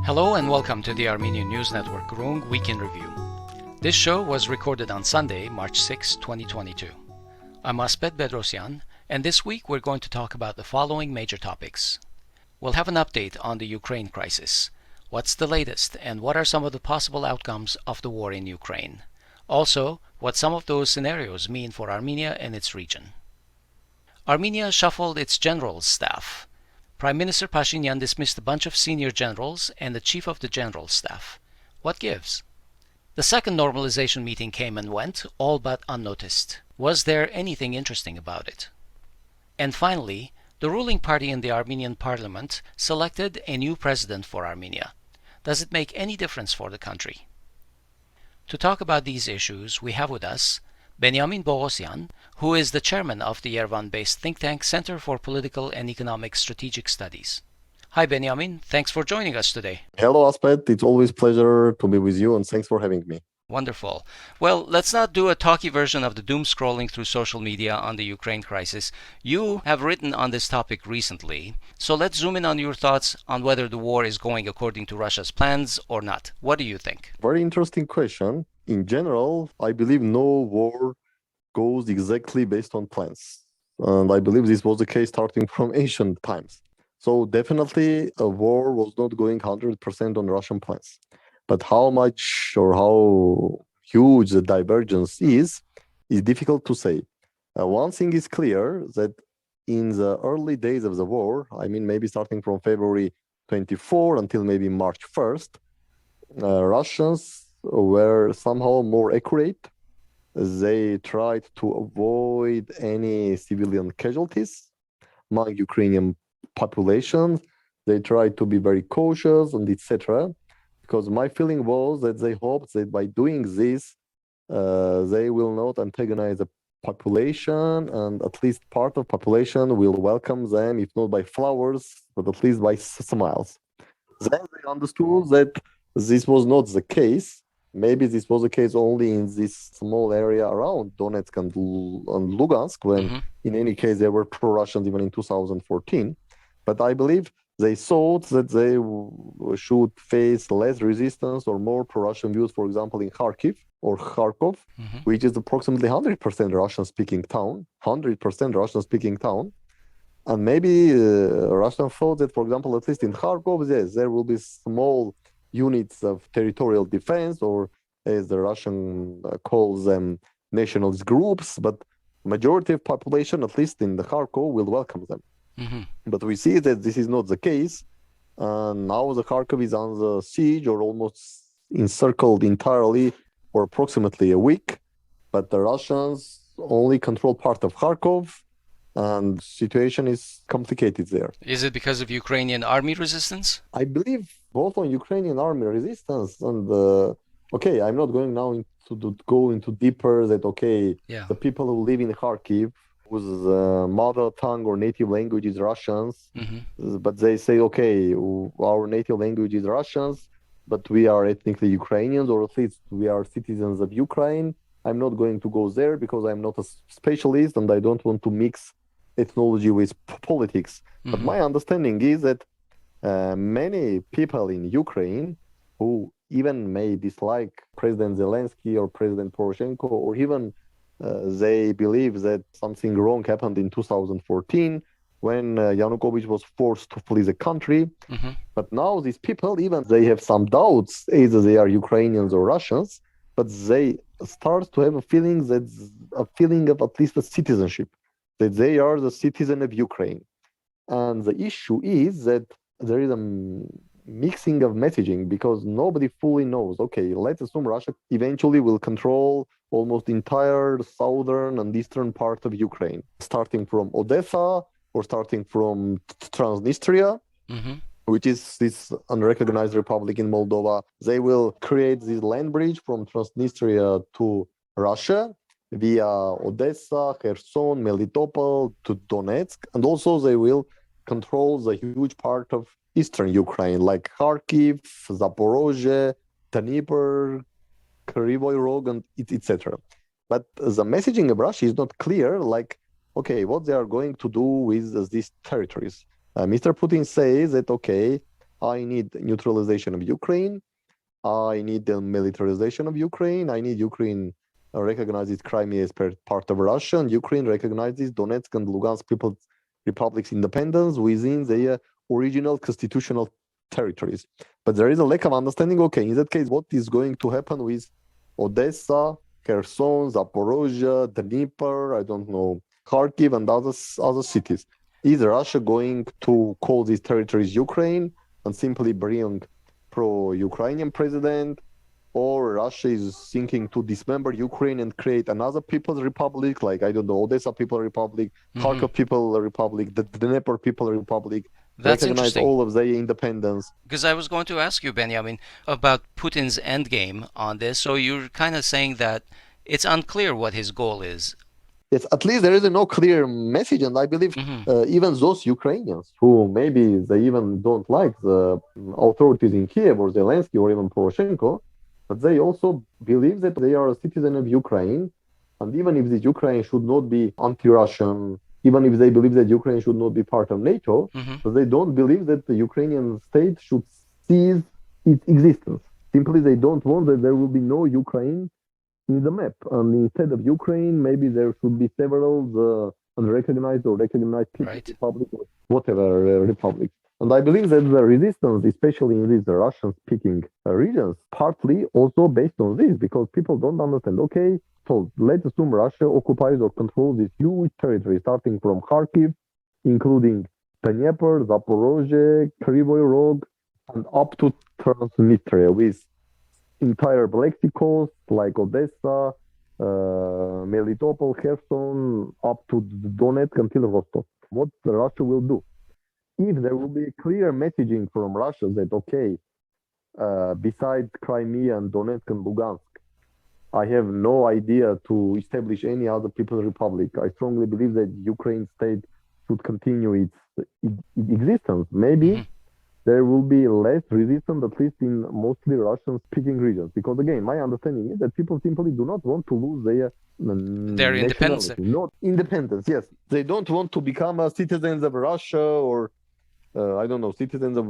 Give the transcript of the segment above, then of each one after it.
Hello and welcome to the Armenian News Network Groong Week in Review. This show was recorded on Sunday, March 6, 2022. I'm Asbed Bedrossian, and this week we're going to talk about the following major topics. We'll have an update on the Ukraine crisis. What's the latest, and what are some of the possible outcomes of the war in Ukraine? Also, what some of those scenarios mean for Armenia and its region. Armenia shuffled its general staff. Prime Minister Pashinyan dismissed a bunch of senior generals and the chief of the general staff. What gives? The second normalization meeting came and went, all but unnoticed. Was there anything interesting about it? And finally, the ruling party in the Armenian parliament selected a new president for Armenia. Does it make any difference for the country? To talk about these issues, we have with us Benyamin Poghosyan, who is the chairman of the Yerevan-based think tank Center for Political and Economic Strategic Studies. Hi Benyamin, thanks for joining us today. Hello Asbed, it's always a pleasure to be with you and thanks for having me. Wonderful. Well, let's not do a talky version of the doom scrolling through social media on the Ukraine crisis. You have written on this topic recently, so let's zoom in on your thoughts on whether the war is going according to Russia's plans or not. What do you think? Very interesting question. In general, I believe no war goes exactly based on plans. And I believe this was the case starting from ancient times. So definitely a war was not going 100% on Russian plans. But how much or how huge the divergence is difficult to say. One thing is clear, that in the early days of the war, I mean maybe starting from February 24 until maybe March 1st, Russians were somehow more accurate. They tried to avoid any civilian casualties among Ukrainian population. They tried to be very cautious and etc. Because my feeling was that they hoped that by doing this, they will not antagonize the population, and at least part of population will welcome them, if not by flowers, but at least by smiles. Then they understood that this was not the case. Maybe this was the case only in this small area around Donetsk and Lugansk, when in any case they were pro-Russians even in 2014. But I believe they thought that they should face less resistance or more pro-Russian views, for example, in Kharkiv or Kharkov, which is approximately 100% Russian-speaking town, 100% Russian-speaking town. And maybe Russian thought that, for example, at least in Kharkov, yes, there will be small units of territorial defense, or as the Russian calls them, nationalist groups, but majority of population, at least in the Kharkov, will welcome them. But we see that this is not the case. Now the Kharkov is under siege or almost encircled entirely for approximately a week. But the Russians only control part of Kharkov, and situation is complicated there. Is it because of Ukrainian army resistance? I believe both on Ukrainian army resistance and okay, I'm not going now go into deeper that the people who live in Kharkiv, whose mother tongue or native language is Russians, but they say, okay, our native language is Russians, but we are ethnically Ukrainians, or at least we are citizens of Ukraine. I'm not going to go there because I'm not a specialist and I don't want to mix ethnology with politics. But my understanding is that many people in Ukraine who even may dislike President Zelensky or President Poroshenko, or even they believe that something wrong happened in 2014 when Yanukovych was forced to flee the country. But now these people, even they have some doubts, either they are Ukrainians or Russians, but they start to have a feeling of at least a citizenship, that they are the citizen of Ukraine. And the issue is that there is a mixing of messaging, because nobody fully knows. Okay, let's assume Russia eventually will control almost entire southern and eastern part of Ukraine, starting from Odessa or starting from Transnistria, which is this unrecognized republic in Moldova. They will create this land bridge from Transnistria to Russia via Odessa, Kherson, Melitopol to Donetsk. And also they will control the huge part of eastern Ukraine, like Kharkiv, Zaporozhye, Dnipro, Kryvyi Rog, and etc. But the messaging of Russia is not clear, like, okay, what they are going to do with these territories. Mr. Putin says that, okay, I need neutralization of Ukraine. I need the militarization of Ukraine. I need Ukraine recognizes Crimea as part of Russia, and Ukraine recognizes Donetsk and Lugansk People's Republic's independence within their original constitutional territories. But there is a lack of understanding. Okay, in that case, what is going to happen with Odessa, Kherson, Zaporozhye, Dnieper, I don't know, Kharkiv, and other cities? Is Russia going to call these territories Ukraine and simply bring pro-Ukrainian president, or Russia is thinking to dismember Ukraine and create another People's Republic, like, I don't know, Odessa People Republic, Kharkov People Republic, the Dnieper People Republic, That's recognize interesting. all of their independence. Because I was going to ask you, Benjamin, about Putin's endgame on this. So you're kind of saying that it's unclear what his goal is. Yes, at least there is no clear message, and I believe even those Ukrainians who maybe they even don't like the authorities in Kiev or Zelensky or even Poroshenko, but they also believe that they are a citizen of Ukraine, and even if this Ukraine should not be anti-Russian, even if they believe that Ukraine should not be part of NATO, but they don't believe that the Ukrainian state should cease its existence. Simply, they don't want that there will be no Ukraine in the map. And instead of Ukraine, maybe there should be several unrecognized or recognized People's Republic, or whatever republic. And I believe that the resistance, especially in these Russian-speaking regions, partly also based on this, because people don't understand, okay, so let's assume Russia occupies or controls this huge territory, starting from Kharkiv, including Dnieper, Zaporozhye, Kryvyi Rog, and up to Transnistria, with entire Black Sea coast, like Odessa, Melitopol, Kherson, up to Donetsk until Rostov. What Russia will do? If there will be clear messaging from Russia that, okay, besides Crimea and Donetsk and Lugansk, I have no idea to establish any other People's Republic. I strongly believe that Ukraine state should continue its existence. Maybe there will be less resistance, at least in mostly Russian-speaking regions. Because again, my understanding is that people simply do not want to lose their independence. Not independence, yes. They don't want to become citizens of Russia or I don't know, citizens of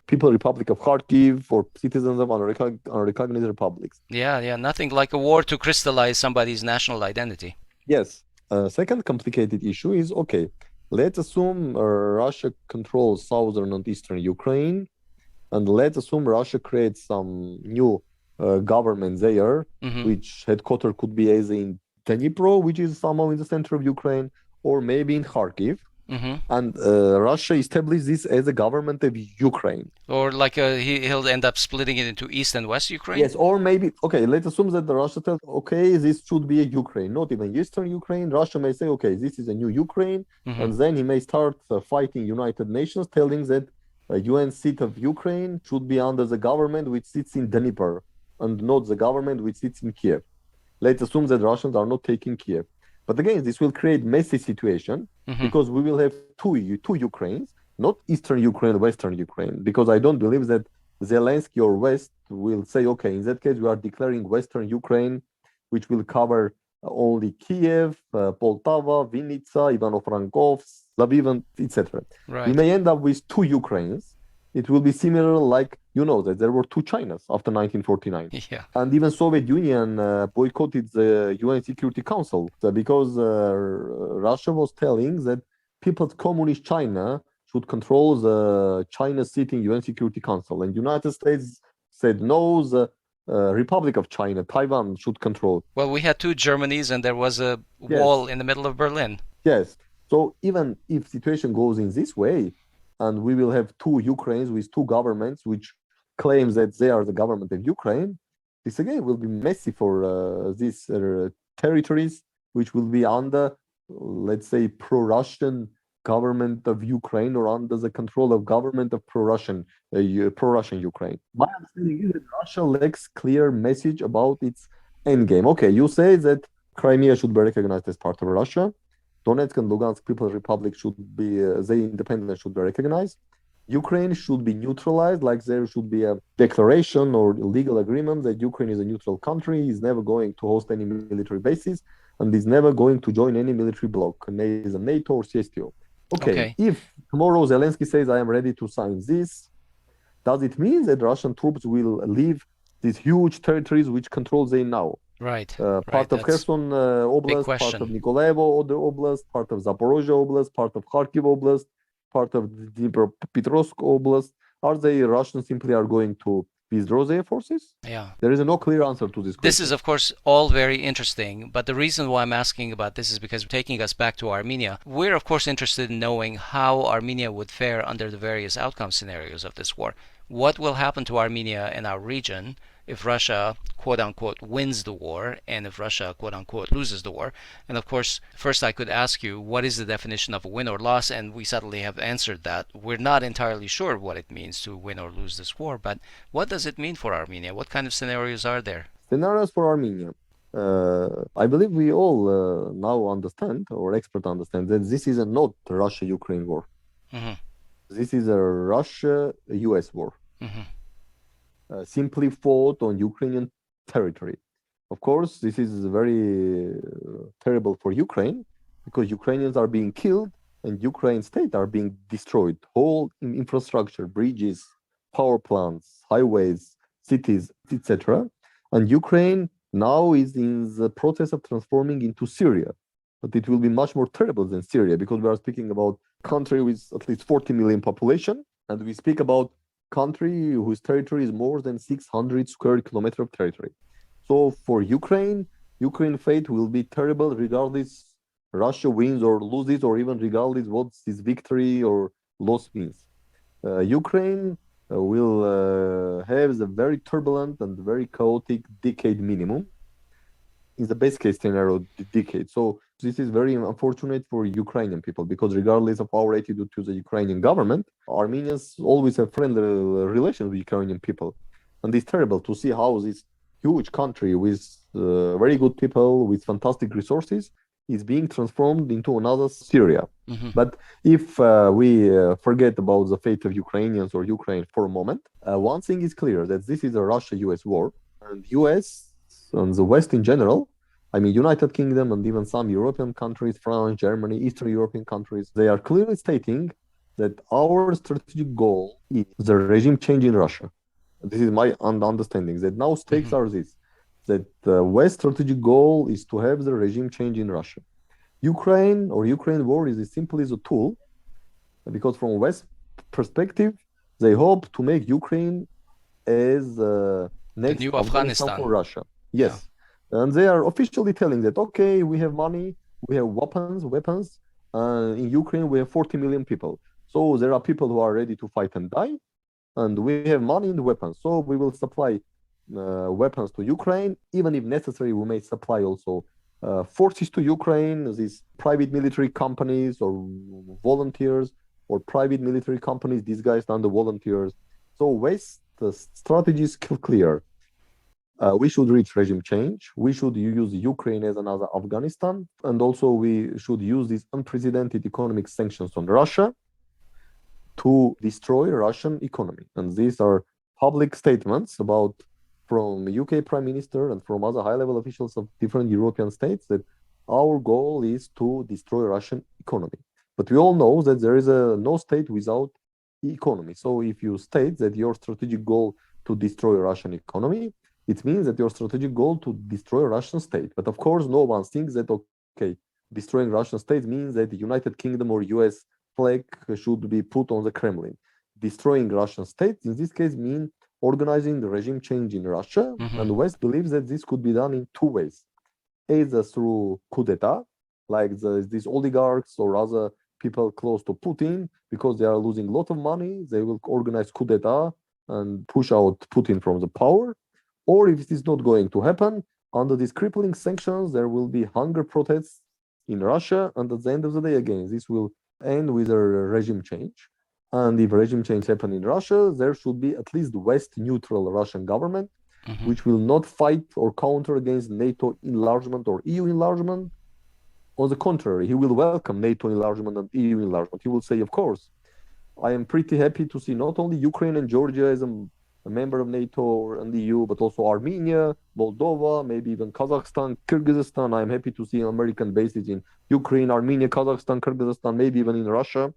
People's Republic of Kharkiv or citizens of unrecognized republics. Yeah, nothing like a war to crystallize somebody's national identity. Yes. Second complicated issue is, okay, let's assume Russia controls southern and eastern Ukraine, and let's assume Russia creates some new government there, which headquarters could be either in Dnipro, which is somehow in the center of Ukraine, or maybe in Kharkiv. And Russia established this as a government of Ukraine. Or like he'll end up splitting it into East and West Ukraine? Yes, or maybe, okay, let's assume that the Russia tells, okay, this should be a Ukraine, not even Eastern Ukraine. Russia may say, okay, this is a new Ukraine. And then he may start fighting United Nations, telling that a UN seat of Ukraine should be under the government which sits in Dnipro and not the government which sits in Kiev. Let's assume that Russians are not taking Kiev. But again, this will create messy situation because we will have two Ukraines, not Eastern Ukraine, Western Ukraine, because I don't believe that Zelensky or West will say, okay, in that case, we are declaring Western Ukraine, which will cover only Kiev, Poltava, Vinnytsia, Ivano-Frankivsk, Lviv, etc. We may end up with two Ukraines. It will be similar, like, you know, that there were two Chinas after 1949. Yeah. And even Soviet Union boycotted the UN Security Council because Russia was telling that People's Communist China should control the China seat in UN Security Council. And United States said, no, the Republic of China, Taiwan, should control. Well, we had two Germanys and there was a wall in the middle of Berlin. Yes. So even if situation goes in this way, and we will have two Ukraines with two governments which claims that they are the government of Ukraine, this again will be messy for these territories which will be under, let's say, pro-Russian government of Ukraine or under the control of government of pro-Russian Ukraine. My understanding is that Russia lacks clear message about its endgame. Okay, you say that Crimea should be recognized as part of Russia. Donetsk and Lugansk People's Republic should be, their independence should be recognized. Ukraine should be neutralized, like there should be a declaration or legal agreement that Ukraine is a neutral country, is never going to host any military bases, and is never going to join any military bloc, neither NATO or CSTO. Okay, if tomorrow Zelensky says, I am ready to sign this, Does it mean that Russian troops will leave these huge territories which control they now? Right. Part of That's Kherson big Oblast, part of question. Nikolaevo Oblast, part of Zaporozhye Oblast, part of Kharkiv Oblast, part of Dnipropetrovsk Oblast. Are they Russians simply are going to withdraw their forces? Yeah. There is no clear answer to this This is, question. of course, all very interesting, but the reason why I'm asking about this is because taking us back to Armenia, we're, of course, interested in knowing how Armenia would fare under the various outcome scenarios of this war. What will happen to Armenia and our region if Russia, quote unquote, wins the war, and if Russia, quote unquote, loses the war? And of course, first I could ask you, what is the definition of a win or loss? And we suddenly have answered that. We're not entirely sure what it means to win or lose this war, but what does it mean for Armenia? What kind of scenarios are there? Scenarios for Armenia. I believe we all now understand, or experts understand, that this is not a Russia-Ukraine war. Mm-hmm. This is a Russia-US war. Mm-hmm. Simply fought on Ukrainian territory. Of course, this is very terrible for Ukraine because Ukrainians are being killed and Ukraine state are being destroyed. Whole infrastructure, bridges, power plants, highways, cities, etc. And Ukraine now is in the process of transforming into Syria. But it will be much more terrible than Syria because we are speaking about a country with at least 40 million population, and we speak about country whose territory is more than 600 square kilometers of territory. So for Ukraine fate will be terrible regardless Russia wins or loses, or even regardless what this victory or loss means. Ukraine will have a very turbulent and very chaotic decade minimum. In the best case scenario, decade. So this is very unfortunate for Ukrainian people because regardless of our attitude to the Ukrainian government, Armenians always have friendly relations with Ukrainian people. And it's terrible to see how this huge country with very good people, with fantastic resources, is being transformed into another Syria. Mm-hmm. But if we forget about the fate of Ukrainians or Ukraine for a moment, one thing is clear that this is a Russia-US war, and US and the West in general, I mean, United Kingdom and even some European countries, France, Germany, Eastern European countries, they are clearly stating that our strategic goal is the regime change in Russia. This is my understanding that now stakes are this, that the West strategic goal is to have the regime change in Russia. Ukraine war is simply a tool because from West perspective, they hope to make Ukraine as next new Afghanistan for Afghanistan. Russia. Yes. And they are officially telling that, okay, we have money, we have weapons. In Ukraine, we have 40 million people. So there are people who are ready to fight and die. And we have money and weapons. So we will supply weapons to Ukraine. Even if necessary, we may supply also forces to Ukraine, these private military companies or volunteers or private military companies disguised under volunteers. So West the strategy is clear. We should reach regime change. We should use Ukraine as another Afghanistan. And also we should use these unprecedented economic sanctions on Russia to destroy Russian economy. And these are public statements about from UK Prime Minister and from other high-level officials of different European states that our goal is to destroy Russian economy. But we all know that there is no state without economy. So if you state that your strategic goal to destroy Russian economy, it means that your strategic goal to destroy Russian state. But of course, no one thinks that, okay, destroying Russian state means that the United Kingdom or US flag should be put on the Kremlin. Destroying Russian state, in this case, means organizing the regime change in Russia. And the West believes that this could be done in two ways. Either through coup d'etat, like these oligarchs or other people close to Putin, because they are losing a lot of money, they will organize coup d'etat and push out Putin from the power. Or if it is not going to happen, under these crippling sanctions, there will be hunger protests in Russia. And at the end of the day, again, this will end with a regime change. And if regime change happen in Russia, there should be at least West neutral Russian government, which will not fight or counter against NATO enlargement or EU enlargement. On the contrary, he will welcome NATO enlargement and EU enlargement. He will say, of course, I am pretty happy to see not only Ukraine and Georgia as a member of NATO and the EU, but also Armenia, Moldova, maybe even Kazakhstan, Kyrgyzstan. I'm happy to see American bases in Ukraine, Armenia, Kazakhstan, Kyrgyzstan, maybe even in Russia.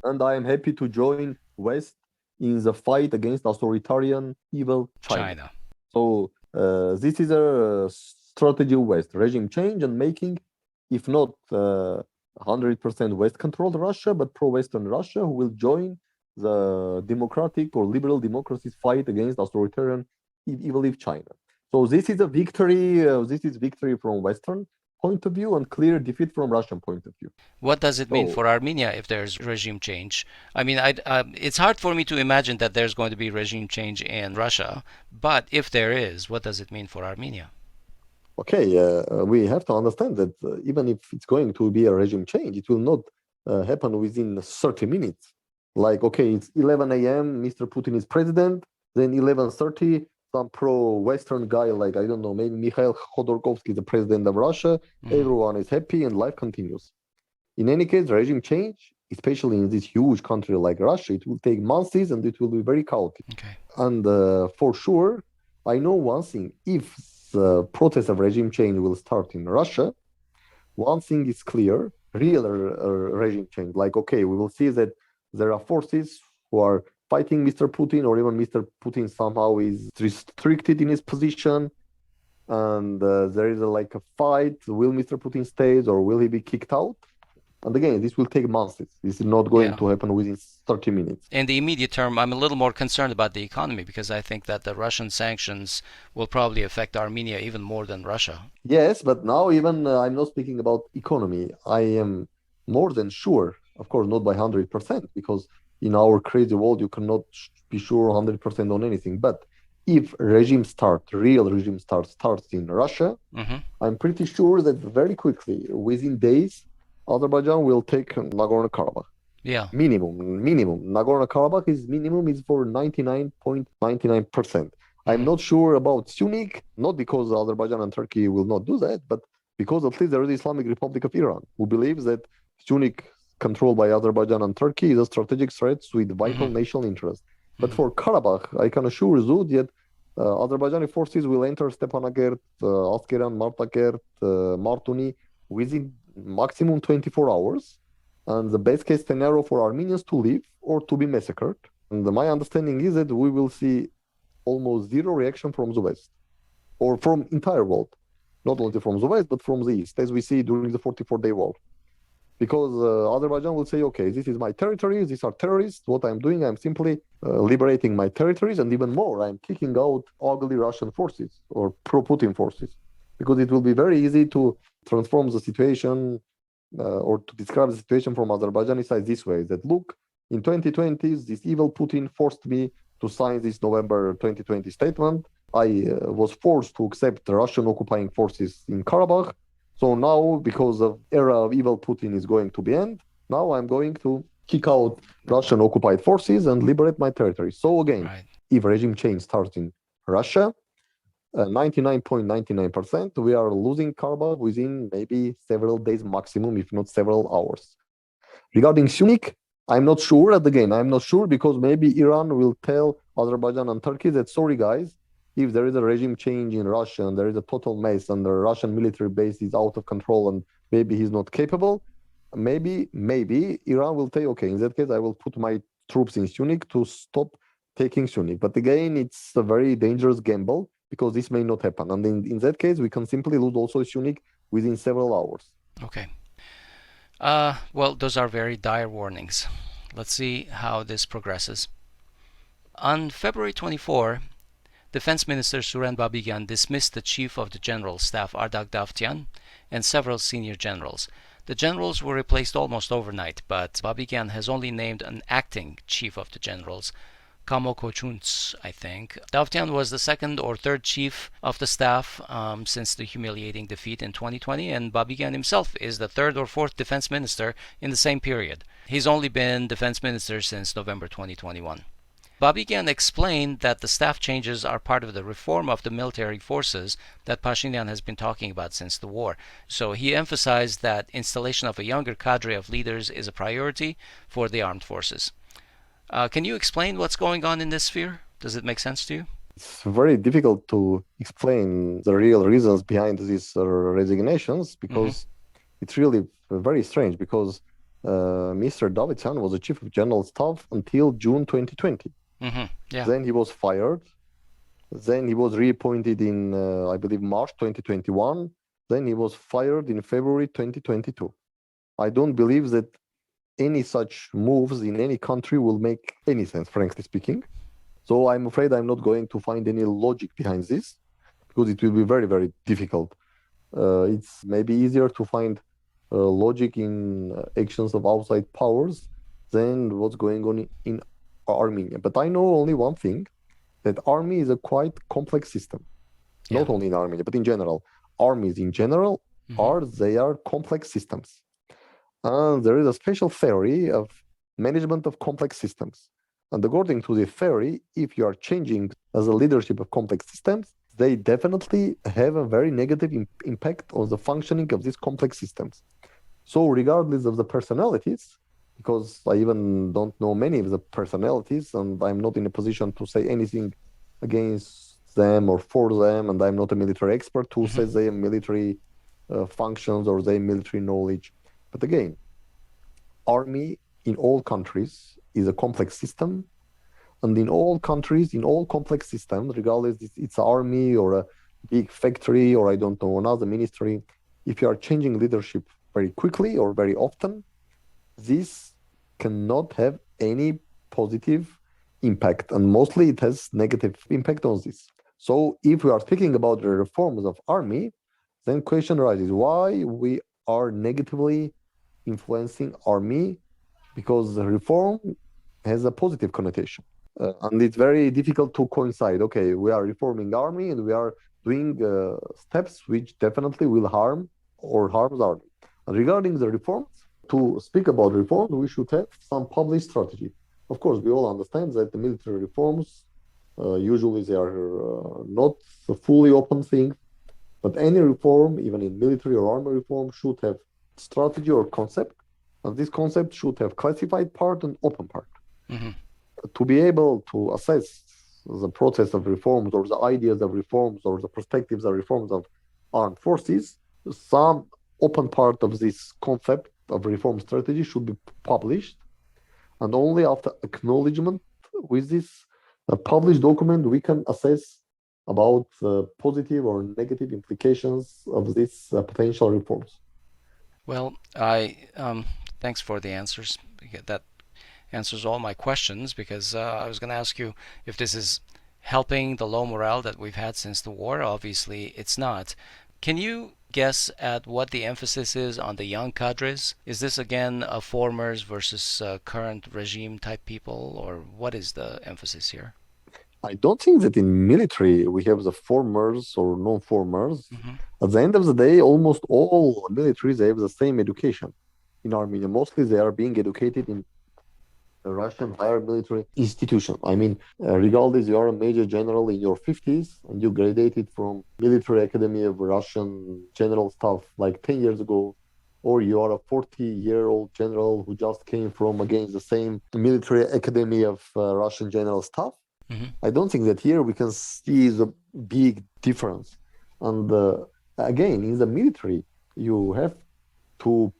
And I am happy to join West in the fight against authoritarian evil China. China. So this is a strategy of West, regime change and making, if not 100% West-controlled Russia, but pro-Western Russia who will join the democratic or liberal democracies fight against authoritarian evil China. So this is a victory. This is victory from Western point of view and clear defeat from Russian point of view. What does it mean for Armenia if there's regime change? I mean, it's hard for me to imagine that there's going to be regime change in Russia, but if there is, what does it mean for Armenia? Okay, we have to understand that even if it's going to be a regime change, it will not happen within 30 minutes. Like, okay, it's 11 a.m., Mr. Putin is president, then 11:30, some pro-Western guy, like, I don't know, maybe Mikhail Khodorkovsky, the president of Russia, everyone is happy and life continues. In any case, regime change, especially in this huge country like Russia, it will take months and it will be very chaotic. Okay. And for sure, I know one thing, if the process of regime change will start in Russia, one thing is clear, real regime change. Like, okay, we will see that there are forces who are fighting Mr. Putin, or even Mr. Putin somehow is restricted in his position. And there is like a fight. Will Mr. Putin stay or will he be kicked out? And again, this will take months. This is not going to happen within 30 minutes. In the immediate term, I'm a little more concerned about the economy because I think that the Russian sanctions will probably affect Armenia even more than Russia. Yes, but now even I'm not speaking about economy. I am more than sure, of course, not by 100%, because in our crazy world, you cannot be sure 100% on anything. But if real regime starts in Russia, I'm pretty sure that very quickly, within days, Azerbaijan will take Nagorno-Karabakh. Yeah. Minimum. Nagorno-Karabakh is for 99.99%. I'm not sure about Sunik, not because Azerbaijan and Turkey will not do that, but because at least there is the Islamic Republic of Iran, who believes that Sunik, controlled by Azerbaijan and Turkey, is a strategic threat with vital national interest. But for Karabakh, I can assure you that Azerbaijani forces will enter Stepanakert, Askeran, Martakert, Martuni within maximum 24 hours. And the best case scenario for Armenians to leave or to be massacred. And my understanding is that we will see almost zero reaction from the West or from entire world, not only from the West, but from the East, as we see during the 44-day war. Because Azerbaijan will say, okay, this is my territory, these are terrorists, what I'm doing, I'm simply liberating my territories, and even more, I'm kicking out ugly Russian forces or pro-Putin forces. Because it will be very easy to transform the situation or to describe the situation from Azerbaijani side this way, that look, in 2020, this evil Putin forced me to sign this November 2020 statement. I was forced to accept the Russian occupying forces in Karabakh. So now, because the era of evil Putin is going to be end, now I'm going to kick out Russian occupied forces and liberate my territory. So again, if regime change starts in Russia, 99.99%, we are losing Karabakh within maybe several days maximum, if not several hours. Regarding Sunik, I'm not sure. Again, I'm not sure because maybe Iran will tell Azerbaijan and Turkey that, sorry guys, if there is a regime change in Russia and there is a total mess and the Russian military base is out of control and maybe he's not capable, maybe Iran will say, okay, in that case, I will put my troops in Sunik to stop taking Sunik. But again, it's a very dangerous gamble because this may not happen. And in that case, we can simply lose also Sunik within several hours. Okay. Well, those are very dire warnings. Let's see how this progresses. On February 24, Defense Minister Suren Babigyan dismissed the Chief of the General Staff Ardak Davtyan and several senior generals. The generals were replaced almost overnight, but Babigyan has only named an acting Chief of the Generals, Kamo Kochunts, I think. Davtyan was the second or third chief of the staff since the humiliating defeat in 2020, and Babigyan himself is the third or fourth defense minister in the same period. He's only been defense minister since November 2021. Babigyan explained that the staff changes are part of the reform of the military forces that Pashinyan has been talking about since the war. So he emphasized that installation of a younger cadre of leaders is a priority for the armed forces. Can you explain what's going on in this sphere? Does it make sense to you? It's very difficult to explain the real reasons behind these resignations because it's really very strange because Mr. Davtyan was the chief of general staff until June 2020. Yeah. Then he was fired. Then he was reappointed in, I believe, March 2021. Then he was fired in February 2022. I don't believe that any such moves in any country will make any sense, frankly speaking. So I'm afraid I'm not going to find any logic behind this because it will be very, very difficult. It's maybe easier to find logic in actions of outside powers than what's going on in Armenia. But I know only one thing, that army is a quite complex system, Yeah. not only in Armenia, but in general. Armies in general are complex systems. And there is a special theory of management of complex systems. And according to the theory, if you are changing as a leadership of complex systems, they definitely have a very negative impact on the functioning of these complex systems. So, regardless of the personalities, because I even don't know many of the personalities, and I'm not in a position to say anything against them or for them, and I'm not a military expert who says they have military functions or they have military knowledge. But again, army in all countries is a complex system, and in all countries, in all complex systems, regardless it's an army or a big factory or I don't know another ministry, if you are changing leadership very quickly or very often, this cannot have any positive impact, and mostly it has negative impact on this. So if we are speaking about the reforms of army, then question arises why we are negatively influencing army, because the reform has a positive connotation. And it's very difficult to coincide. Okay, we are reforming army and we are doing steps which definitely will harm or harms army. And regarding the reforms, to speak about reforms, we should have some published strategy. Of course, we all understand that the military reforms, usually they are not a fully open thing, but any reform, even in military or army reform, should have strategy or concept, and this concept should have classified part and open part. To be able to assess the process of reforms or the ideas of reforms or the perspectives of reforms of armed forces, some open part of this concept of reform strategy should be published, and only after acknowledgement with this published document we can assess about positive or negative implications of these potential reforms. Well, thanks for the answers. That answers all my questions because I was going to ask you if this is helping the low morale that we've had since the war. Obviously, it's not. Can you guess at what the emphasis is on the young cadres? Is this again formers versus current regime type people, or what is the emphasis here? I don't think that in military we have the formers or non-formers. At the end of the day, almost all militaries they have the same education. In Armenia, mostly they are being educated in a Russian higher military institution. I mean, regardless, you are a major general in your 50s and you graduated from military academy of Russian general staff like 10 years ago, or you are a 40-year-old general who just came from against the same military academy of Russian general staff. I don't think that here we can see the big difference. And again, in the military, you have to,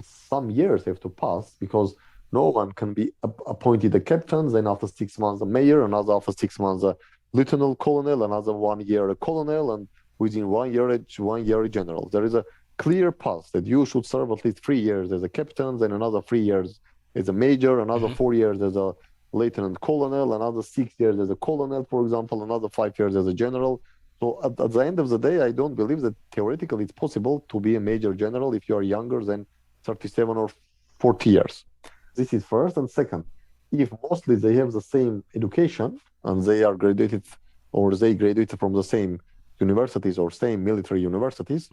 some years have to pass because no one can be appointed a captain, then after 6 months a mayor, another after 6 months a lieutenant colonel, another 1 year a colonel, and within 1 year a general. There is a clear path that you should serve at least 3 years as a captain, then another 3 years as a major, another 4 years as a lieutenant colonel, another 6 years as a colonel, for example, another 5 years as a general. So at the end of the day, I don't believe that theoretically it's possible to be a major general if you are younger than 37 or 40 years. This is first. And second, if mostly they have the same education and they are graduated or they graduated from the same universities or same military universities,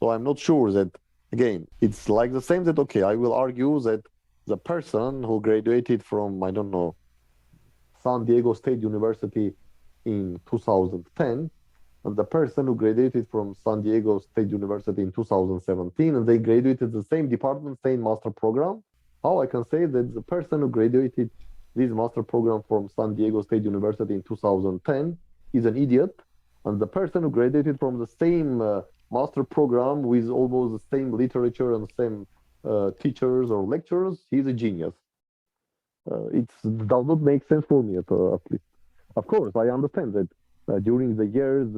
so I'm not sure that, again, it's like the same that, okay, I will argue that the person who graduated from, I don't know, San Diego State University in 2010, and the person who graduated from San Diego State University in 2017, and they graduated the same department, same master program, how I can say that the person who graduated this master program from San Diego State University in 2010 is an idiot, and the person who graduated from the same master program with almost the same literature and same teachers or lecturers, he's a genius. It does not make sense for me at least. Of course, I understand that during the years,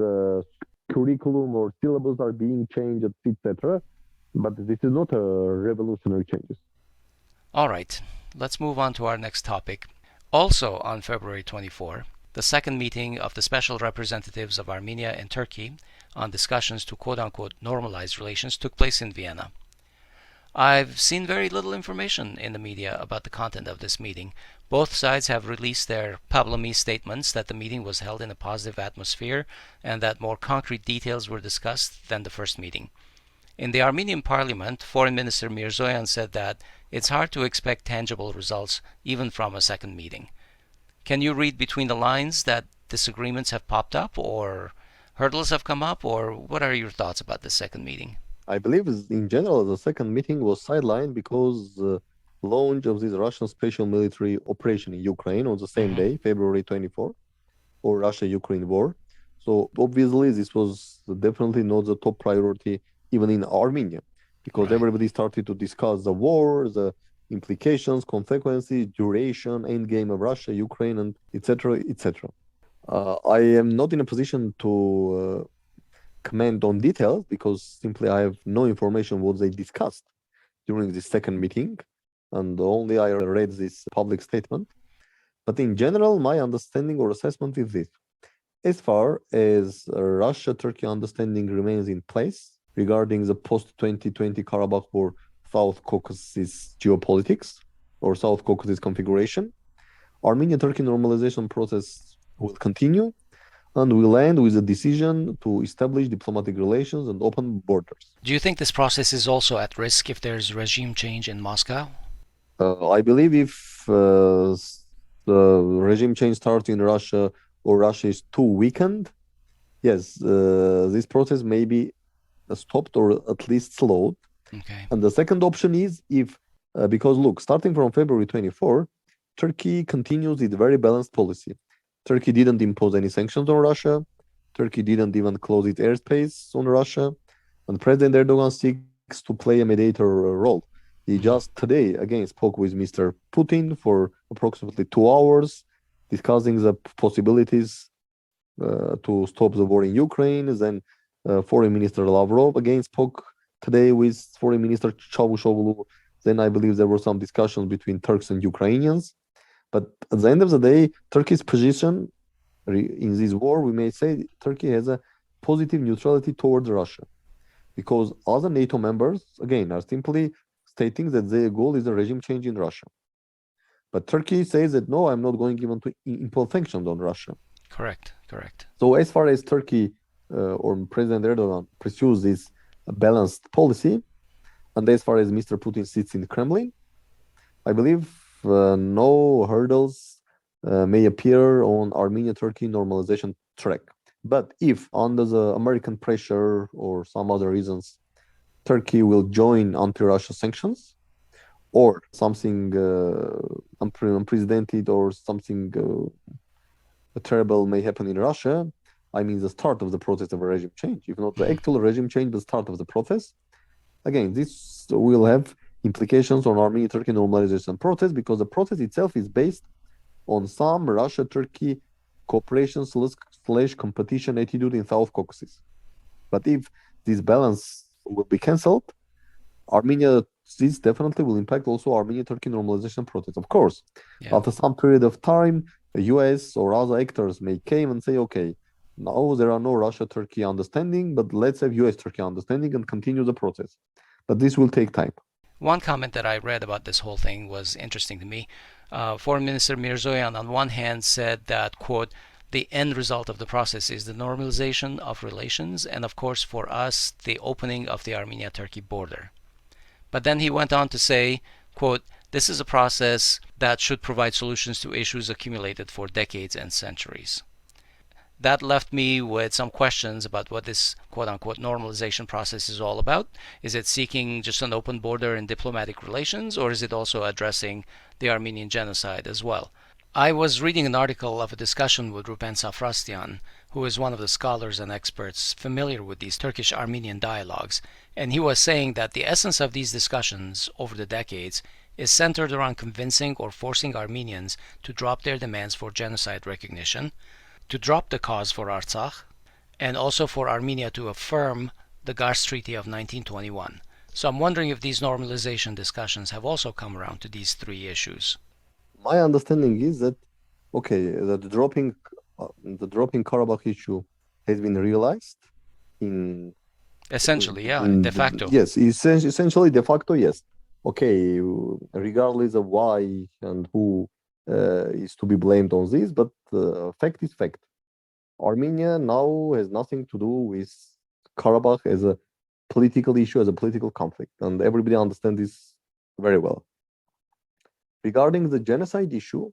curriculum or syllabus are being changed, etc. But this is not a revolutionary changes. All right, let's move on to our next topic. Also on February 24, the second meeting of the special representatives of Armenia and Turkey on discussions to quote-unquote normalize relations took place in Vienna. I've seen very little information in the media about the content of this meeting. Both sides have released their Pavlomi statements that the meeting was held in a positive atmosphere and that more concrete details were discussed than the first meeting. In the Armenian parliament, Foreign Minister Mirzoyan said that it's hard to expect tangible results even from a second meeting. Can you read between the lines that disagreements have popped up or hurdles have come up, or what are your thoughts about the second meeting? I believe in general the second meeting was sidelined because the launch of this Russian special military operation in Ukraine on the same day, February 24, or Russia-Ukraine war. So obviously this was definitely not the top priority even in Armenia, because Right. everybody started to discuss the war, the implications, consequences, duration, end game of Russia, Ukraine, and etc., etc. I am not in a position to comment on details because simply I have no information what they discussed during this second meeting, and only I read this public statement. But in general, my understanding or assessment is this. As far as Russia-Turkey understanding remains in place regarding the post-2020 Karabakh War South Caucasus geopolitics or South Caucasus configuration, Armenia-Turkey normalization process will continue and will end with a decision to establish diplomatic relations and open borders. Do you think this process is also at risk if there's regime change in Moscow? I believe if the regime change starts in Russia or Russia is too weakened, yes, this process may be stopped or at least slowed. Okay. And the second option is if, because look, starting from February 24, Turkey continues its very balanced policy. Turkey didn't impose any sanctions on Russia. Turkey didn't even close its airspace on Russia. And President Erdogan seeks to play a mediator role. He just today again spoke with Mr. Putin for approximately 2 hours, discussing the possibilities to stop the war in Ukraine. Then Foreign Minister Lavrov again spoke today with Foreign Minister Çavuşoğlu. Then I believe there were some discussions between Turks and Ukrainians. But at the end of the day, Turkey's position in this war, we may say Turkey has a positive neutrality towards Russia. Because other NATO members, again, are simply stating that their goal is a regime change in Russia. But Turkey says that, no, I'm not going even to impose sanctions on Russia. Correct. So as far as Turkey or President Erdogan pursues this balanced policy, and as far as Mr. Putin sits in the Kremlin, I believe no hurdles may appear on Armenia-Turkey normalization track. But if under the American pressure or some other reasons, Turkey will join anti-Russia sanctions, or something unprecedented or something terrible may happen in Russia, I mean the start of the process of a regime change, if not the actual regime change, but start of the process. Again, this will have implications on Armenia-Turkey normalization process because the process itself is based on some Russia-Turkey cooperation / competition attitude in South Caucasus. But if this balance will be cancelled, Armenia, this definitely will impact also Armenia-Turkey normalization process. Of course, after some period of time, the US or other actors may came and say, okay, now there are no Russia-Turkey understanding, but let's have US-Turkey understanding and continue the process. But this will take time. One comment that I read about this whole thing was interesting to me. Foreign Minister Mirzoyan on one hand said that, quote, the end result of the process is the normalization of relations and, of course, for us, the opening of the Armenia-Turkey border. But then he went on to say, quote, this is a process that should provide solutions to issues accumulated for decades and centuries. That left me with some questions about what this quote-unquote normalization process is all about. Is it seeking just an open border in diplomatic relations, or is it also addressing the Armenian genocide as well? I was reading an article of a discussion with Ruben Safrastian, who is one of the scholars and experts familiar with these Turkish-Armenian dialogues, and he was saying that the essence of these discussions over the decades is centered around convincing or forcing Armenians to drop their demands for genocide recognition, to drop the cause for Artsakh, and also for Armenia to affirm the Gars Treaty of 1921. So I'm wondering if these normalization discussions have also come around to these three issues. My understanding is that okay, the dropping Karabakh issue has been realized in Essentially, yeah, in de facto. yes, essentially de facto, yes. Okay, regardless of why and who is to be blamed on this, but fact is fact. Armenia now has nothing to do with Karabakh as a political issue, as a political conflict, and everybody understands this very well. Regarding the genocide issue,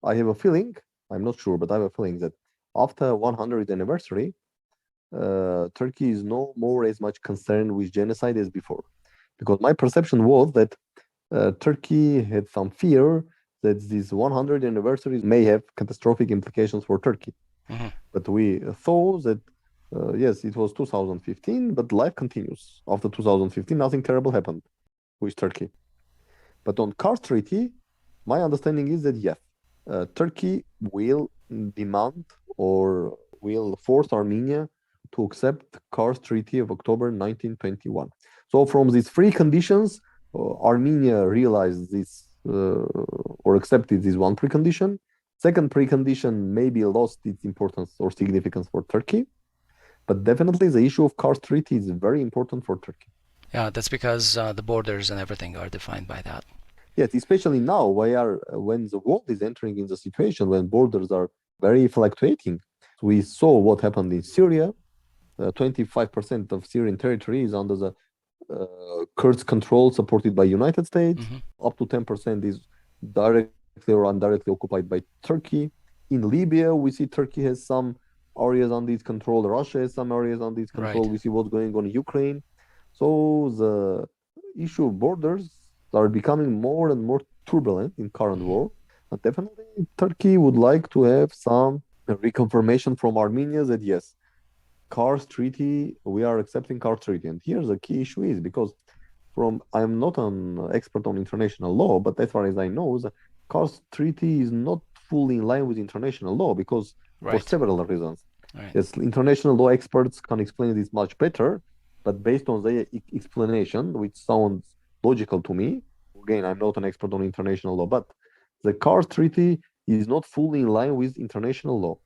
I have a feeling, I'm not sure, but I have a feeling that after 100th anniversary, Turkey is no more as much concerned with genocide as before. Because my perception was that Turkey had some fear that these 100th anniversaries may have catastrophic implications for Turkey. Mm-hmm. But we thought that, yes, it was 2015, but life continues. After 2015, nothing terrible happened with Turkey. But on Kars Treaty, my understanding is that yes, Turkey will demand or will force Armenia to accept Kars Treaty of October 1921. So from these three conditions, Armenia realized this or accepted this one precondition. Second precondition maybe lost its importance or significance for Turkey, but definitely the issue of Kars Treaty is very important for Turkey. Yeah, that's because the borders and everything are defined by that. Yes, especially now, when the world is entering in the situation when borders are very fluctuating. We saw what happened in Syria. 25% of Syrian territory is under the Kurds' control, supported by United States. Mm-hmm. Up to 10% is directly or indirectly occupied by Turkey. In Libya, we see Turkey has some areas under its control. Russia has some areas under its control. Right. We see what's going on in Ukraine. So the issue of borders are becoming more and more turbulent in current war. And definitely, Turkey would like to have some reconfirmation from Armenia that yes, Kars Treaty, we are accepting Kars Treaty. And here the key issue is because I'm not an expert on international law, but as far as I know, the Kars Treaty is not fully in line with international law because for several reasons. Right. Yes, international law experts can explain this much better, but based on their explanation, which sounds logical to me, again, I'm not an expert on international law, but the Kars Treaty is not fully in line with international law.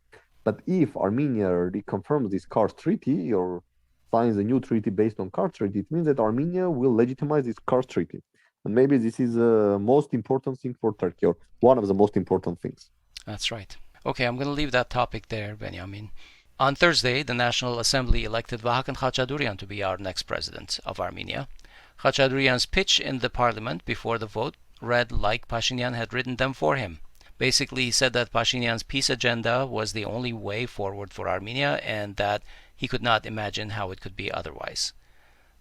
But if Armenia reconfirms this Kars Treaty or signs a new treaty based on Kars Treaty, it means that Armenia will legitimize this Kars Treaty. And maybe this is the most important thing for Turkey, or one of the most important things. That's right. Okay, I'm going to leave that topic there, Benyamin. On Thursday, the National Assembly elected Vahakan Khachaturian to be our next president of Armenia. Khachaturian's pitch in the parliament before the vote read like Pashinyan had written them for him. Basically, he said that Pashinyan's peace agenda was the only way forward for Armenia and that he could not imagine how it could be otherwise.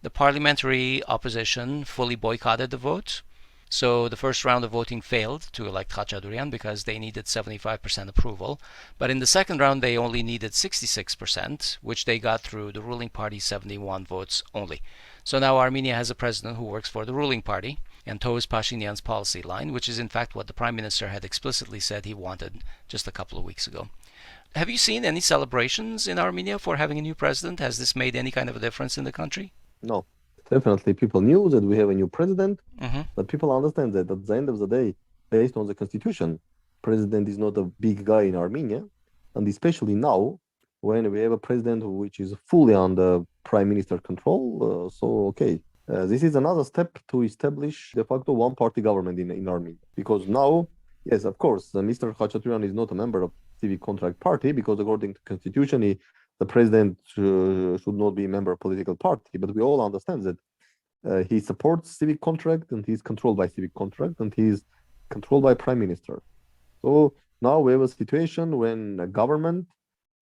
The parliamentary opposition fully boycotted the vote, so the first round of voting failed to elect Khachaturian because they needed 75% approval. But in the second round, they only needed 66%, which they got through the ruling party's 71 votes only. So now Armenia has a president who works for the ruling party and toes Pashinyan's policy line, which is in fact what the Prime Minister had explicitly said he wanted just a couple of weeks ago. Have you seen any celebrations in Armenia for having a new president? Has this made any kind of a difference in the country? No, definitely people knew that we have a new president, Mm-hmm. but people understand that at the end of the day, based on the constitution, president is not a big guy in Armenia, and especially now when we have a president which is fully under prime minister control. This is another step to establish de facto one-party government in Armenia. Because now, yes, of course, Mr. Khachaturian is not a member of civic contract party because according to constitution, the president should not be a member of political party. But we all understand that he supports civic contract and he's controlled by civic contract and he's controlled by prime minister. So now we have a situation when a government,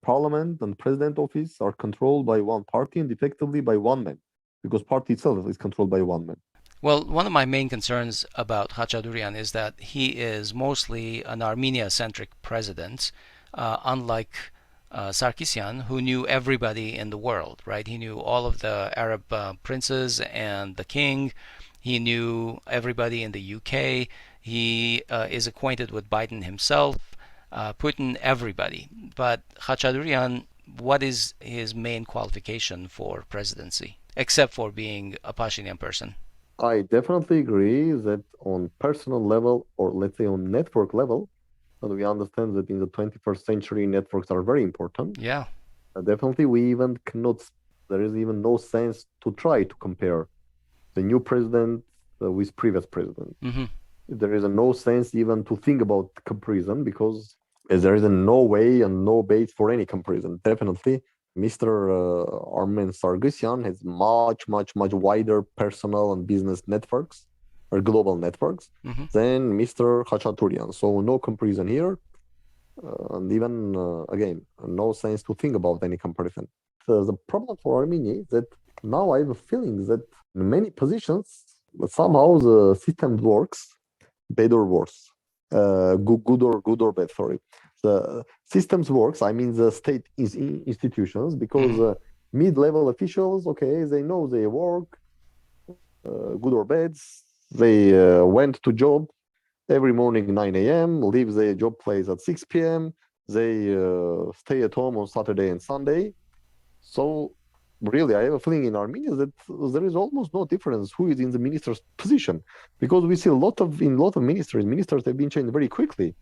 parliament, and president office are controlled by one party and effectively by one man, because party itself is controlled by one man. Well, one of my main concerns about Khachaturian is that he is mostly an Armenia-centric president, unlike Sarkisyan, who knew everybody in the world, right? He knew all of the Arab princes and the king, He knew everybody in the UK. He is acquainted with Biden himself, Putin, everybody. But Khachaturian, what is his main qualification for presidency, except for being a Pashinyan person? I definitely agree that on personal level, or let's say on network level, and we understand that in the 21st century, networks are very important. Yeah. Definitely, we even cannot, there is even no sense to try to compare the new president with previous president. Mm-hmm. There is no sense even to think about comparison because there is no way and no base for any comparison. Definitely, Mr. Armen Sargsyan has much wider personal and business networks or global networks Mm-hmm. than Mr. Khachaturian. So no comparison here, and even again, no sense to think about any comparison. So the problem for Armenia is that now I have a feeling that in many positions somehow the system works better or worse, good or bad. Sorry, the systems works. I mean, the state is institutions because Mm-hmm. mid-level officials, okay, they know they work, good or bad. They went to job every morning 9 a.m., leave their job place at 6 p.m. They stay at home on Saturday and Sunday. So really, I have a feeling in Armenia that there is almost no difference who is in the minister's position, because we see a lot of ministers have been changed very quickly,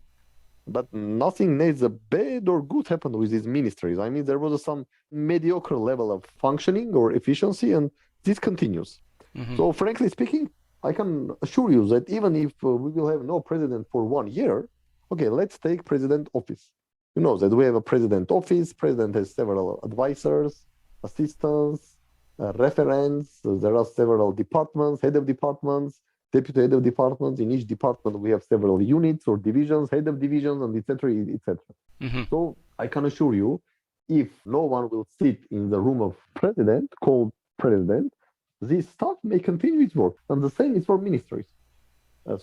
but nothing needs a bad or good happened with these ministries. I mean, there was some mediocre level of functioning or efficiency, and this continues. Mm-hmm. So frankly speaking, I can assure you that even if we will have no president for 1 year, okay, let's take president office. You know that we have a president office. President has several advisors, assistants, referents. There are several departments, head of departments, deputy head of departments. In each department, we have several units or divisions, head of divisions, and etc. etc. Mm-hmm. So I can assure you, if no one will sit in the room of president, called president, this staff may continue its work. And the same is for ministries.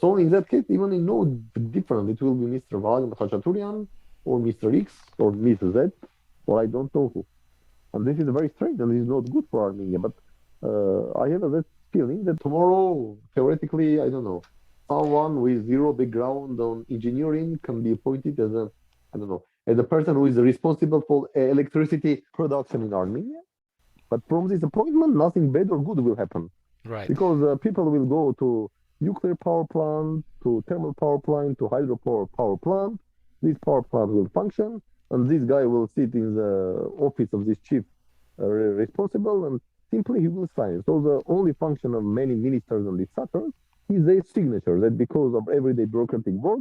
So in that case, even in no different, it will be Mr. Wagner Khachaturian or Mr. X or Mr. Z, or I don't know who. And this is very strange and this is not good for Armenia. But I have that feeling that tomorrow, theoretically, I don't know, someone with zero background on engineering can be appointed as a, I don't know, as a person who is responsible for electricity production in Armenia. But from this appointment, nothing bad or good will happen Right. because people will go to nuclear power plant, to thermal power plant, to hydropower power plant. This power plant will function, and this guy will sit in the office of this chief responsible, and simply he will sign. So the only function of many ministers on this Saturn is their signature. That because of everyday bureaucratic work,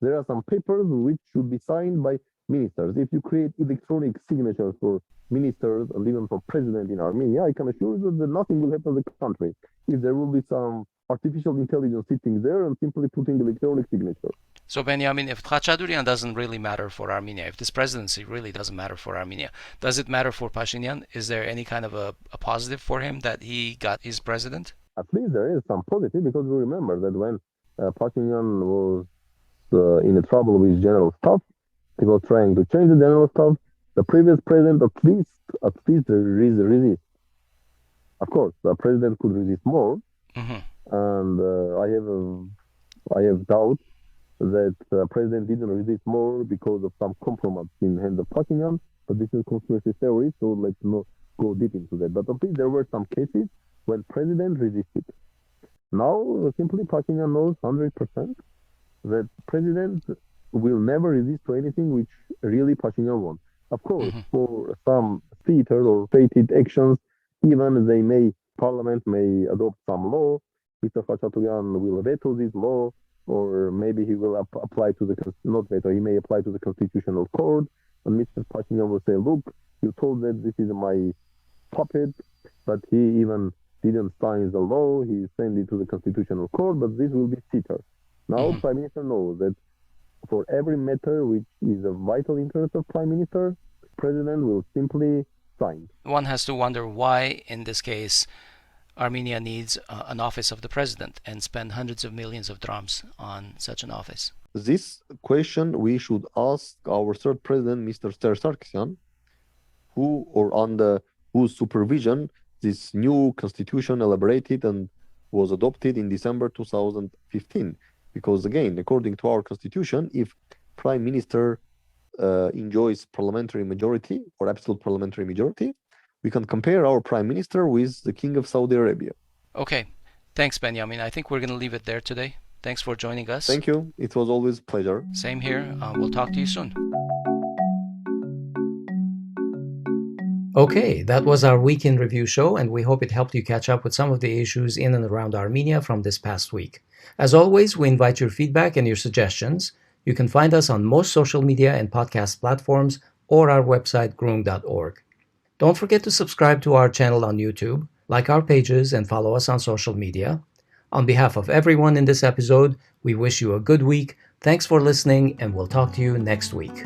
there are some papers which should be signed by ministers. If you create electronic signatures for ministers and even for president in Armenia, I can assure you that nothing will happen in the country if there will be some artificial intelligence sitting there and simply putting electronic signature. So, Benjamin, if Khachaturian doesn't really matter for Armenia, if this presidency really doesn't matter for Armenia, does it matter for Pashinyan? Is there any kind of a positive for him that he got his president? At least there is some positive because we remember that when Pashinyan was in trouble with general staff, he was trying to change the general staff. The previous president, at least resist. Of course, the president could resist more, Mm-hmm. and I have doubt that the president didn't resist more because of some compromise in hand of Pashinyan. But this is conspiracy theory, so let's not go deep into that. But at least there were some cases when president resisted. Now, simply Pashinyan knows 100% that president will never resist to anything which really Pashinyan wants. Of course, Mm-hmm. for some theater or fated actions, even parliament may adopt some law. Mr. Khachaturian will veto this law, or maybe he will apply to the, not veto, he may apply to the constitutional court, and Mr. Pashinyan will say, look, you told that this is my puppet, but he even didn't sign the law, he sent it to the constitutional court, but this will be theater. Now, Mm-hmm. Prime Minister knows that for every matter which is of vital interest of Prime Minister, President will simply sign. One has to wonder why, in this case, Armenia needs an office of the president and spend hundreds of millions of drams on such an office. This question we should ask our third president, Mr. Sargsyan, whose supervision this new constitution elaborated and was adopted in December 2015. Because again, according to our constitution, if prime minister enjoys parliamentary majority or absolute parliamentary majority, we can compare our prime minister with the king of Saudi Arabia. Okay. Thanks, Benyamin. I think we're going to leave it there today. Thanks for joining us. Thank you. It was always a pleasure. Same here. We'll talk to you soon. Okay, that was our week in review show, and we hope it helped you catch up with some of the issues in and around Armenia from this past week. As always, we invite your feedback and your suggestions. You can find us on most social media and podcast platforms or our website, groong.org. Don't forget to subscribe to our channel on YouTube, like our pages, and follow us on social media. On behalf of everyone in this episode, we wish you a good week. Thanks for listening, and we'll talk to you next week.